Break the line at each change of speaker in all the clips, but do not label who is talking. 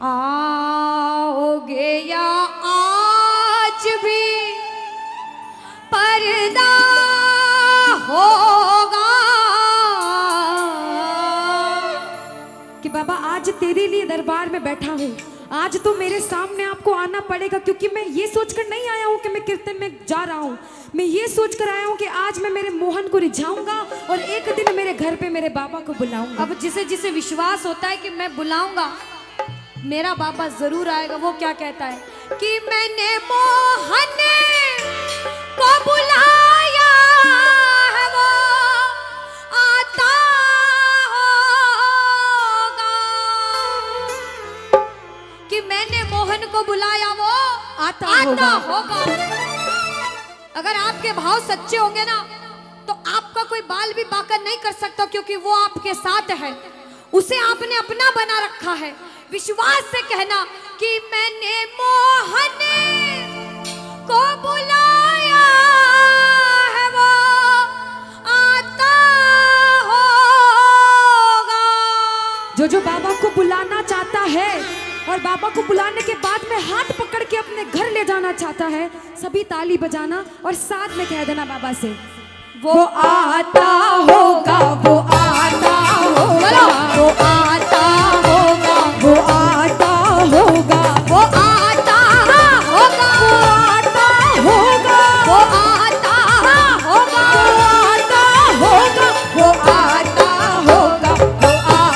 आओगे या आज भी पर्दा होगा
कि बाबा आज तेरे लिए दरबार में बैठा हूँ, आज तो मेरे सामने आपको आना पड़ेगा, क्योंकि मैं ये सोचकर नहीं आया हूँ कि मैं कीर्तन में जा रहा हूँ। मैं ये सोचकर आया हूँ कि आज मैं मेरे मोहन को रिझाऊंगा और एक दिन मेरे घर पे मेरे बाबा को बुलाऊंगा।
अब जिसे जिसे विश्वास होता है कि मैं बुलाऊंगा मेरा बाबा जरूर आएगा, वो क्या कहता है कि मैंने मोहन को बुलाया है वो आता होगा, कि मैंने मोहन को बुलाया वो आता होगा। अगर आपके भाव सच्चे होंगे ना तो आपका कोई बाल भी बाका नहीं कर सकता, क्योंकि वो आपके साथ है, उसे आपने अपना बना रखा है। विश्वास से कहना कि मैंने मोहन को बुलाया है वो आता होगा।
जो बाबा को बुलाना चाहता है और बाबा को बुलाने के बाद में हाथ पकड़ के अपने घर ले जाना चाहता है, सभी ताली बजाना और साथ में कह देना बाबा से, वो आता होगा, वो आता होगा, वो आता होगा, वो आता होगा,
वो आता होगा,
वो आता होगा,
वो आता होगा,
वो आता होगा, वो आता होगा, वो आता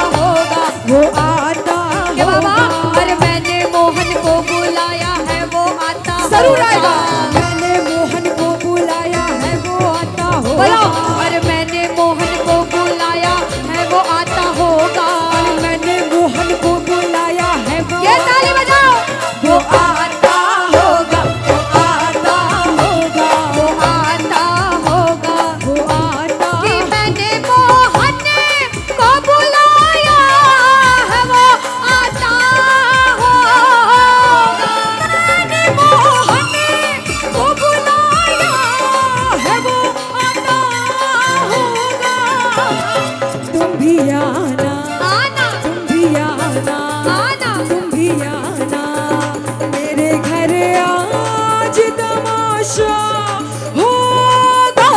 होगा, वो आता
के
होगा।
बाबा अरे मैंने मोहन को बुलाया है वो आता
जरूर आएगा। मैंने मोहन को बुलाया है वो आता होगा।
बोलो अरे मैंने मोहन को बुलाया है वो आता होगा।
मैंने मोहन को बुलाया है वो,
ये ताली बजाओ,
वो आता होगा, वो आता होगा,
वो आता होगा,
वो आता
कि मैंने मोहन को बुलाया है वो आता होगा।
मैंने मोहन को बुलाया है वो आता होगा। तुम भी आना,
आना
तुम भी आना,
आना
तुम भी आना मेरे घर, आज तमाशा होगा।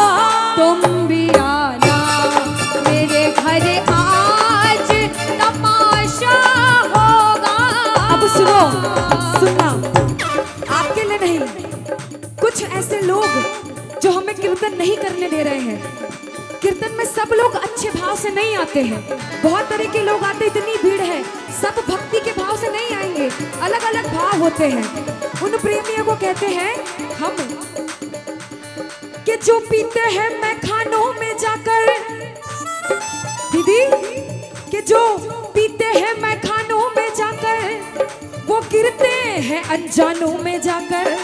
तुम भी आना मेरे घर आज तमाशा होगा।
अब सुनो, सुनना, आपके लिए नहीं, कुछ ऐसे लोग जो हमें कीर्तन नहीं करने दे रहे हैं। कीर्तन में सब लोग अच्छे भाव से नहीं आते हैं, बहुत तरह के लोग आते, इतनी भीड़ है, सब भक्ति के भाव से नहीं आएंगे, अलग अलग भाव होते हैं। उन प्रेमियों को कहते हैं हम कि जो पीते हैं मैं खानों में जाकर, दीदी, कि जो पीते हैं मैं खानों में जाकर, वो गिरते हैं अनजानों में जाकर,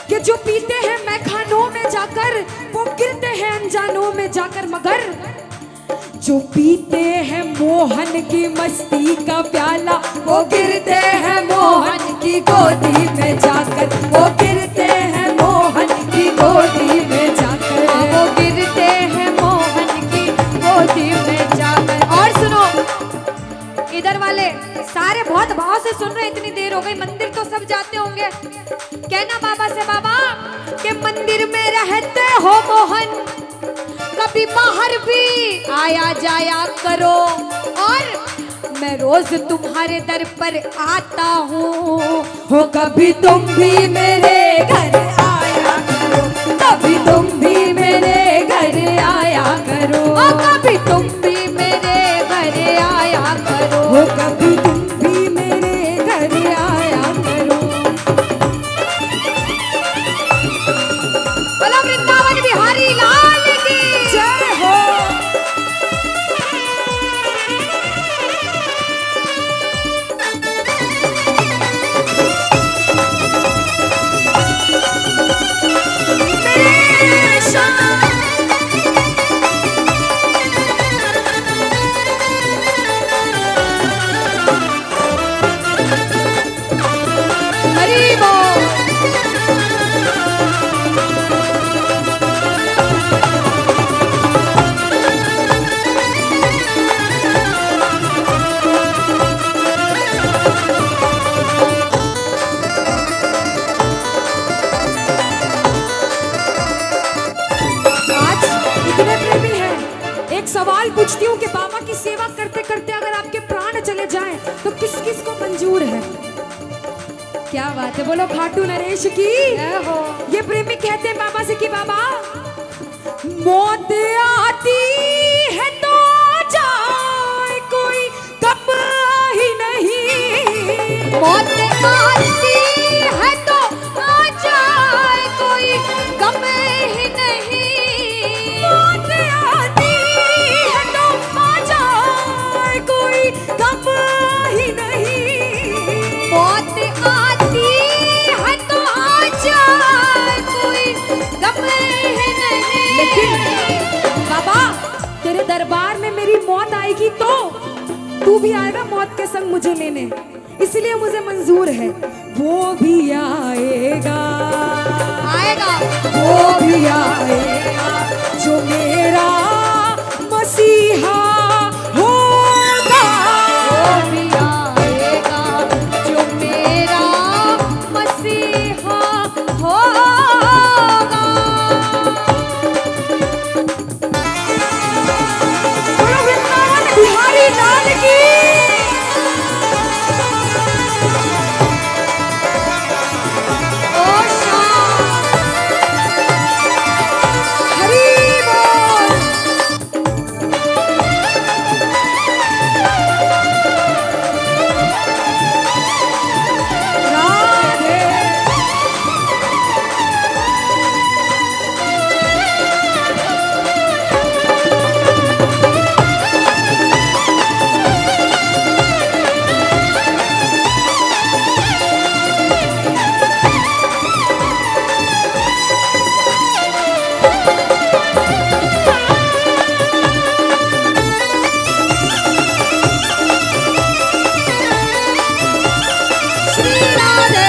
कि जो पीते हैं मैं खानों में जाकर, वो गिरते हैं अनजानों में जाकर, मगर जो पीते हैं मोहन की मस्ती का प्याला, वो गिरते हैं मोहन की गोदी में जाकर, वो गिरते हैं मोहन की गोदी में जाकर,
वो गिरते हैं मोहन की गोदी में जाकर। और सुनो, इधर वाले सारे बहुत भाव से सुन रहे, इतनी देर हो गई, मंदिर तो सब जाते होंगे, कहना बाबा से, बाबा के मंदिर में रहते हो मोहन, कभी बाहर भी आया जाया करो, और मैं रोज तुम्हारे दर पर आता हूँ,
हो कभी तुम भी मेरे घर आया करो, कभी तुम भी मेरे घर आया करो,
ओ कभी तुम भी मेरे घर आया करो,
हो कभी तुम भी मेरे घर आया करो।
बोलो वृंदावन बिहारी लाल की
जय हो। सवाल पूछती हूँ कि बाबा की सेवा करते करते अगर आपके प्राण चले जाएं तो किस किस को मंजूर है? क्या बात है, बोलो खाटू नरेश की। ये प्रेमी कहते हैं बाबा से कि बाबा मौत आती है तो जाए कोई गम ही नहीं,
मौत आती है तो आ जाए कोई गम ही नहीं,
मौत आती है तो आ जाए कोई गम ही नहीं,
मौत आती है तो आ जाए कोई गम ही नहीं।
लेकिन बाबा तेरे दरबार में मेरी मौत आएगी तो तू भी आएगा मौत के संग मुझे लेने, इसलिए मुझे मंजूर है। वो भी आएगा,
आएगा
वो भी आएगा जो मेरा मसीहा होगा,
वो भी आएगा जो मेरा मसीहा होगा।
बोलो वृंदावन बिहारी लाल की।
ओ शाम
हरी बोल। राधे
श्री राधे।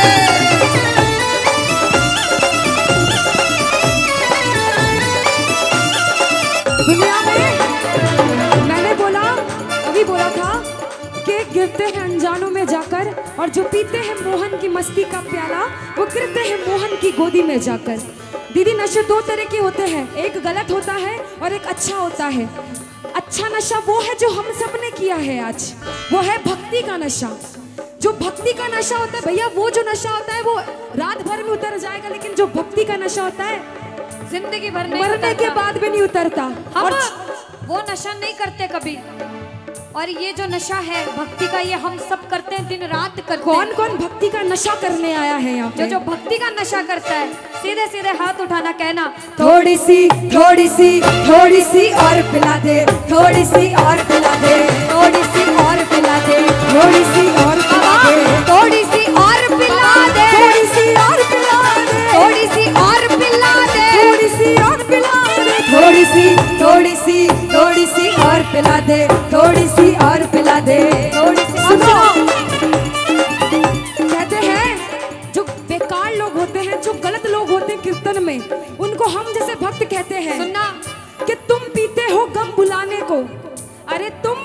दुनिया में मैंने बोला, अभी बोला था कि गिरते हैं अनजानों में जाकर, और जो पीते हैं मोहन की मस्ती का प्याला वो गिरते हैं मोहन की गोदी में जाकर। दीदी नशे दो तरह के होते हैं, एक गलत होता है और एक अच्छा होता है। अच्छा नशा वो है जो हम सब ने किया है आज, वो है भक्ति का नशा। जो भक्ति का नशा होता है भैया, वो जो नशा होता है वो रात भर में उतर जाएगा, लेकिन जो भक्ति का नशा होता है
जिंदगी भर नहीं
मरने के
उतरता।
बाद भी नहीं उतरता।
हम
और
वो नशा नहीं करते कभी, और ये जो नशा है भक्ति का ये हम सब करते हैं, दिन रात करते हैं।
कौन कौन भक्ति का नशा करने आया है यहाँ पे?
जो भक्ति का नशा करता है सीधे सीधे हाथ उठाना, कहना
थोड़ी सी थोड़ी सी थोड़ी सी और पिला दे, थोड़ी सी और पिला दे,
थोड़ी सी और पिला दे,
थोड़ी सी और पिला दे,
थोड़ी सी और पिला दे,
थोड़ी सी और पिला दे,
थोड़ी सी और पिला दे,
थोड़ी सी और पिला दे, थोड़ी सी थोड़ी सी थोड़ी सी और पिला दे, थोड़ी सी और पिला दे,
थोड़ी सी।
सुनो कहते हैं जो बेकार लोग होते हैं, जो गलत लोग होते हैं कीर्तन में, उनको हम जैसे भक्त कहते हैं
सुनना
कि तुम पीते हो गम बुलाने को। अरे तुम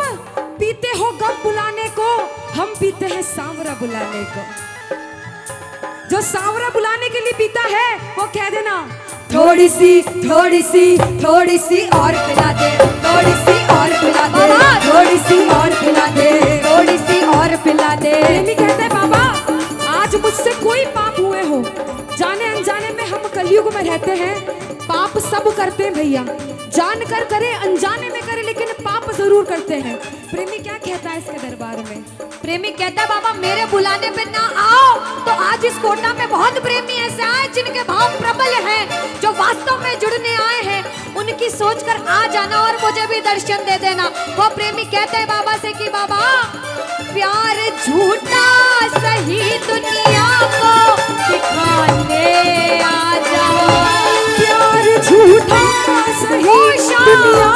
पीते हो गम बुलाने को, हम पीते हैं सांवरा बुलाने को। जो सांवरा बुलाने के लिए पीता है वो कह देना थोड़ी सी थोड़ी सी थोड़ी सी और पिला दे, थोड़ी सी और पिला दे, थोड़ी सी और पिला दे,
थोड़ी सी और पिला दे।
प्रेमी कहते हैं बाबा आज मुझसे कोई पाप हुए हो, जाने अनजाने में हम कलयुग में रहते हैं, पाप सब करते हैं भैया, जानकर करे अनजाने में करे, लेकिन पाप जरूर करते हैं। प्रेमी क्या कहता है इसके दरबार में?
प्रेमी कहता है बाबा मेरे बुलाने पे ना आओ, तो आज इस कोटा में बहुत प्रेमी ऐसे आए जिनके भाव प्रबल हैं, जो वास्तव में जुड़ने आए हैं, उनकी सोचकर आ जाना और मुझे भी दर्शन दे देना। वो प्रेमी कहते हैं बाबा से कि बाबा प्यार झूठा सही दुनिया को दिखाने आ जाओ,
प्यार झूठा सही दुनिया